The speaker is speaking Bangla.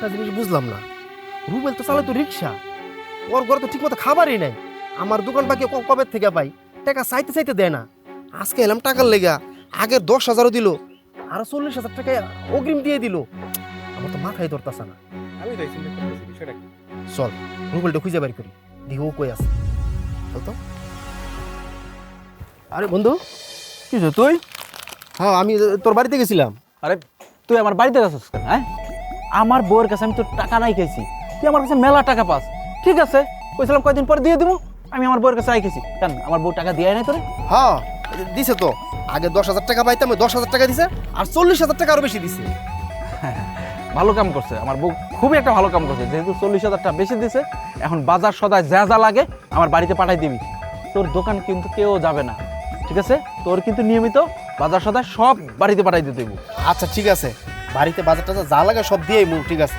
একটা জিনিস বুঝলাম না, রুবেল তো চালায় তো রিক্সা, ওর ঘরে তো ঠিক মতো খাবারই নাই। আমার দোকান বাকি কবে থেকে পাই, টাকা চাইতে চাইতে দেয় না। আজকে এলাম টাকার লেগা, আগে 10,000 দিল, আরো 40,000 টাকা অগ্রিম দিয়ে দিল। আমার তো মাথায় ধরতেছে না। আমি তাই চিন্তা করতেছি বিষয়টা কি। চল রুবেলটা খুঁজে বের করি, দেখি ও কই আছে। চল তো। আরে বন্ধু, কি হইছে তুই? হ্যাঁ আমি তোর বাড়িতে গেছিলাম। আরে তুই আমার বাড়িতে গেছিস কেন? হ্যাঁ, আমার বউয়ের কাছে আমি তোর টাকা নাই খেয়েছি, তুই আমার কাছে মেলা টাকা পাস। ঠিক আছে, কইছিলাম কয়দিন পরে দিয়ে দিব, আমি আমার বউয়ের কাছে রাখেছি। কেন আমার বউ টাকা দিয়ে নাই তোরে? হ্যাঁ দিছে তো, আগে 10,000 টাকা পাইতাম, 10,000 টাকা দিছে, আর 40,000 টাকা আরো বেশি দিছে। ভালো কাম করছে আমার বউ, খুবই একটা ভালো কাম করছে। যেহেতু 40,000 টাকা বেশি দিছে, এখন বাজার সদায় যা যা লাগে আমার বাড়িতে পাঠাই দিবি। তোর দোকান কিন্তু কেউ যাবে না, ঠিক আছে? তোর কিন্তু নিয়মিত বাজার সদায় সব বাড়িতে পাঠাই দিতে দেবো। আচ্ছা ঠিক আছে, বাড়িতে বাজার টাজার যা লাগে সব দিয়েই মুখ, ঠিক আছে।